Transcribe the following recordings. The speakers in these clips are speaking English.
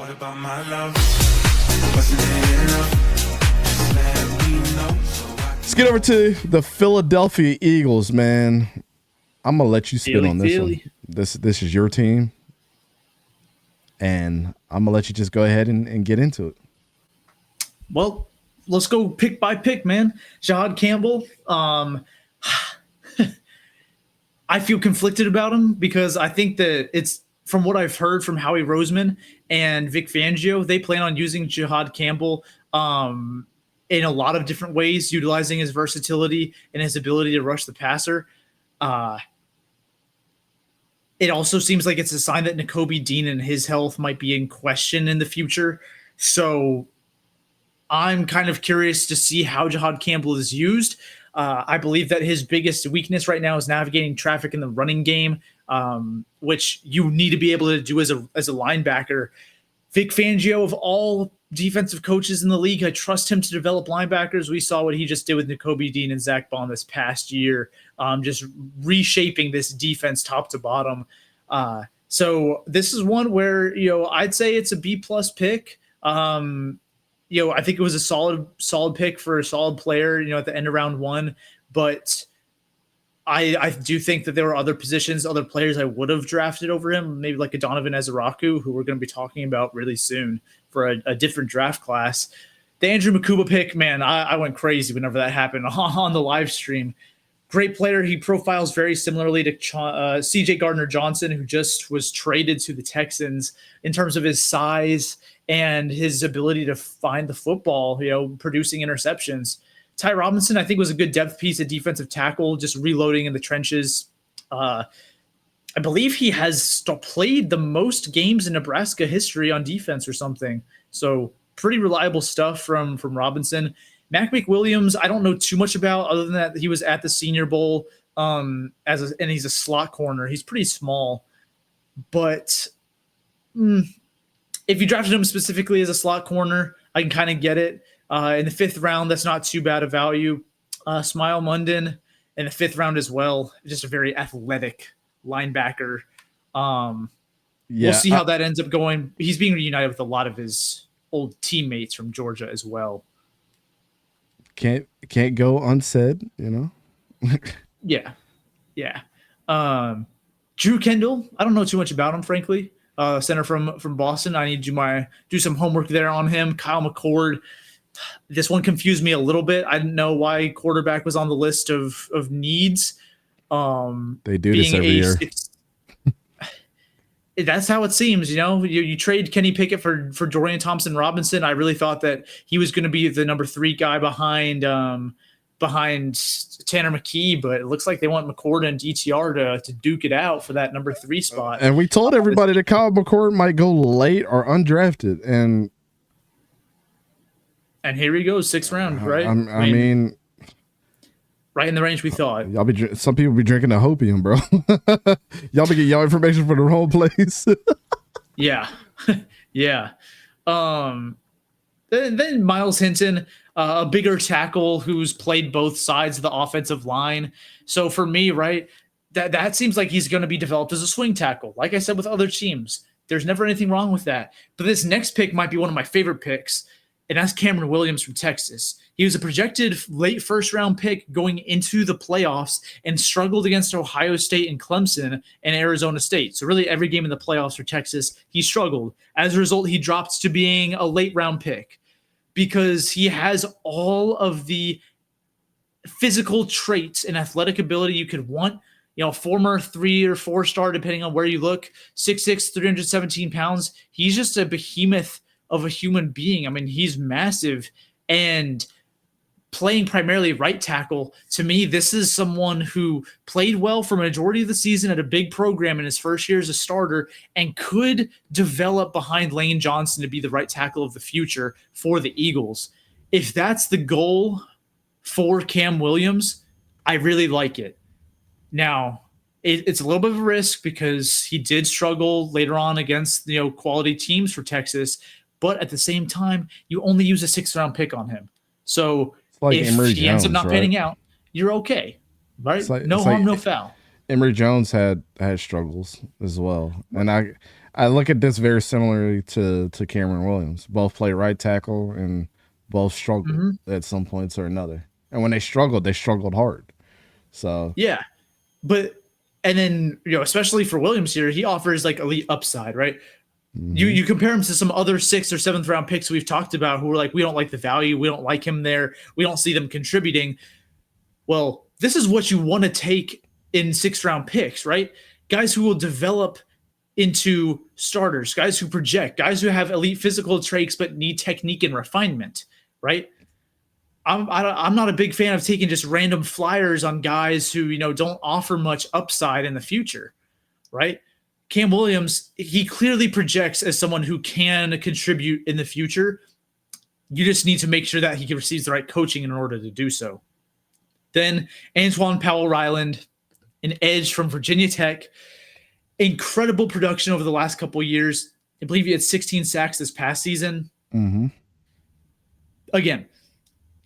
What about my love? Wasn't it enough? Just let me know. Let's get over to the Philadelphia Eagles, man. I'm gonna let you spit on this one. This is your team, and I'm gonna let you just go ahead and get into it. Well, let's go pick by pick, man. 𝗕𝘂𝘀𝗶𝗲𝗀𝗀. I feel conflicted about him because I think that it's, from what I've heard from Howie Roseman and Vic Fangio, they plan on using 𝗕𝘂𝘂𝘀𝗀𝗋 in a lot of different ways, utilizing his versatility and his ability to rush the passer. It also seems like it's a sign that Nakobe Dean and his health might be in question in the future. So I'm kind of curious to see how 𝗕𝘂𝘂𝘀𝗀𝗋 is used. I believe that his biggest weakness right now is navigating traffic in the running game, which you need to be able to do as a linebacker. Vic Fangio, of all defensive coaches in the league, I trust him to develop linebackers. We saw what he just did with Nakobe Dean and Zach Bond this past year, just reshaping this defense top to bottom. So this is one where, I'd say it's a B+ pick. I think it was a solid pick for a solid player, at the end of round one. But I do think that there were other positions, other players I would have drafted over him, maybe like a Donovan Ezaraku, who we're going to be talking about really soon for a different draft class. The Andrew Mukuba pick, man, I went crazy whenever that happened on the live stream. Great player. He profiles very similarly to CJ Gardner-Johnson, who just was traded to the Texans, in terms of his size and his ability to find the football, producing interceptions. Ty Robinson, I think, was a good depth piece at defensive tackle, just reloading in the trenches. I believe he has played the most games in Nebraska history on defense or something. So pretty reliable stuff from Robinson. Mac McWilliams, I don't know too much about, other than that he was at the Senior Bowl and he's a slot corner. He's pretty small. But if you drafted him specifically as a slot corner, I can kind of get it. In the 5th round, that's not too bad a value. Smile Munden in the 5th round as well. Just a very athletic linebacker. We'll see how that ends up going. He's being reunited with a lot of his old teammates from Georgia as well. Can't go unsaid, Yeah. Drew Kendall, I don't know too much about him, frankly. Center from Boston. I need to do some homework there on him. Kyle McCord. This one confused me a little bit. I didn't know why quarterback was on the list of needs. They do this every year. That's how it seems, You trade Kenny Pickett for Dorian Thompson-Robinson. I really thought that he was going to be the number 3 guy behind Tanner McKee, but it looks like they want McCord and DTR to duke it out for that number 3 spot. And we told everybody that Kyle McCord might go late or undrafted, and here he goes, 6th round, right? I mean, right in the range we thought. Some people be drinking the hopium, bro. Y'all be getting y'all information from the wrong place. Yeah. Then Miles Hinton, a bigger tackle who's played both sides of the offensive line. So for me, right, that seems like he's going to be developed as a swing tackle. Like I said with other teams, there's never anything wrong with that. But this next pick might be one of my favorite picks, and that's Cameron Williams from Texas. He was a projected late 1st round pick going into the playoffs and struggled against Ohio State and Clemson and Arizona State. So really every game in the playoffs for Texas, he struggled. As a result, he dropped to being a late round pick because he has all of the physical traits and athletic ability you could want. Former 3 or 4-star, depending on where you look, 6'6", 317 pounds. He's just a behemoth of a human being. I mean, he's massive, and playing primarily right tackle, to me, this is someone who played well for a majority of the season at a big program in his first year as a starter and could develop behind Lane Johnson to be the right tackle of the future for the Eagles. If that's the goal for Cam Williams, I really like it. Now, it's a little bit of a risk because he did struggle later on against quality teams for Texas, but at the same time, you only use a 6th round pick on him. So like if Emory he ends up Jones, not right? panning out, you're okay, right? No harm, no foul. Emory Jones had struggles as well, and I I look at this very similarly to Cameron Williams. Both play right tackle and both struggled at some points or another. And when they struggled hard. So yeah, but and then especially for Williams here, he offers like elite upside, right? You compare him to some other 6th or 7th round picks we've talked about who are like, we don't like the value, we don't like him there, we don't see them contributing. Well, this is what you want to take in 6th round picks, right? Guys who will develop into starters, guys who project, guys who have elite physical traits but need technique and refinement, right? I'm not a big fan of taking just random flyers on guys who don't offer much upside in the future, right? Cam Williams, he clearly projects as someone who can contribute in the future. You just need to make sure that he receives the right coaching in order to do so. Then Antoine Powell-Ryland, an edge from Virginia Tech. Incredible production over the last couple of years. I believe he had 16 sacks this past season. Again,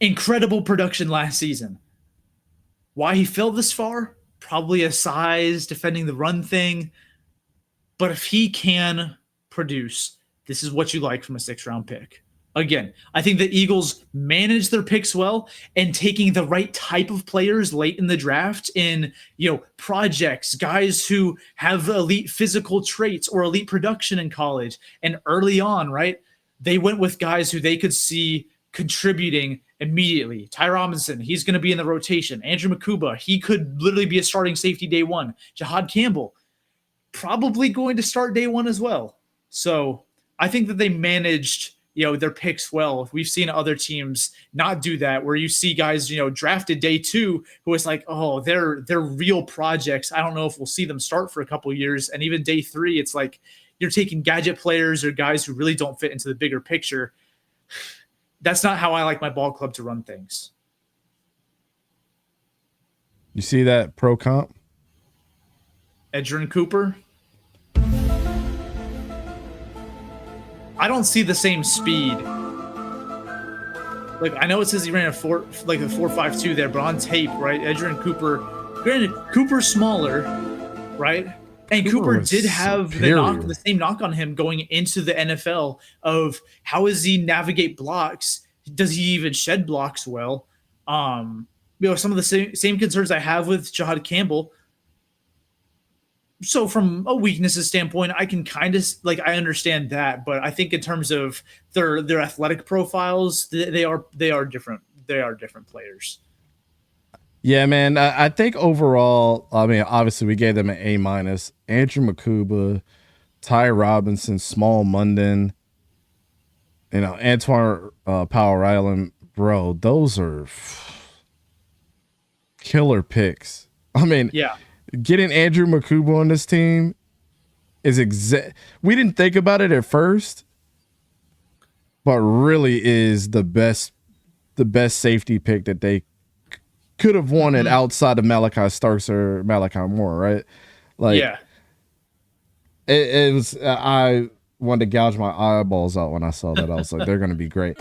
incredible production last season. Why he fell this far? Probably a size, defending the run thing. But if he can produce, this is what you like from a 6th round pick. Again, I think the Eagles manage their picks well, and taking the right type of players late in the draft in, projects, guys who have elite physical traits or elite production in college. And early on, right, they went with guys who they could see contributing immediately. Ty Robinson, he's going to be in the rotation. Andrew 𝗕𝘂𝘀𝗀𝗀, he could literally be a starting safety day one. 𝗎𝗪 Campbell, probably going to start day one as well. So I think that they managed, their picks well. We've seen other teams not do that, where you see guys, drafted day 2 who is like, oh, they're real projects. I don't know if we'll see them start for a couple of years. And even day 3, it's like you're taking gadget players or guys who really don't fit into the bigger picture. That's not how I like my ball club to run things. You see that pro comp? Edgerrin Cooper. I don't see the same speed. Like, I know it says he ran a 4.52 there, but on tape, right? Edgerrin Cooper, granted, Cooper's smaller, right? And Cooper did have the same knock on him going into the NFL of how does he navigate blocks? Does he even shed blocks well? Some of the same concerns I have with 𝗎𝙗 Campbell. So from a weaknesses standpoint, I can kind of I understand that, but I think in terms of their athletic profiles, they are different. They are different players. Yeah, man. I think overall, I mean, obviously we gave them an A-. Andrew 𝗕𝘂𝘀𝘀𝗀, Ty Robinson, Small Munden, Antoine Powell-Ryland, bro, those are killer picks. I mean, yeah, getting Andrew 𝗕𝘂𝘀𝘀𝘀 on this team is we didn't think about it at first, but really is the best safety pick that they could have wanted outside of Malachi Starks or Malachi Moore, right? Yeah. It was, I wanted to gouge my eyeballs out when I saw that. I was like, they're going to be great.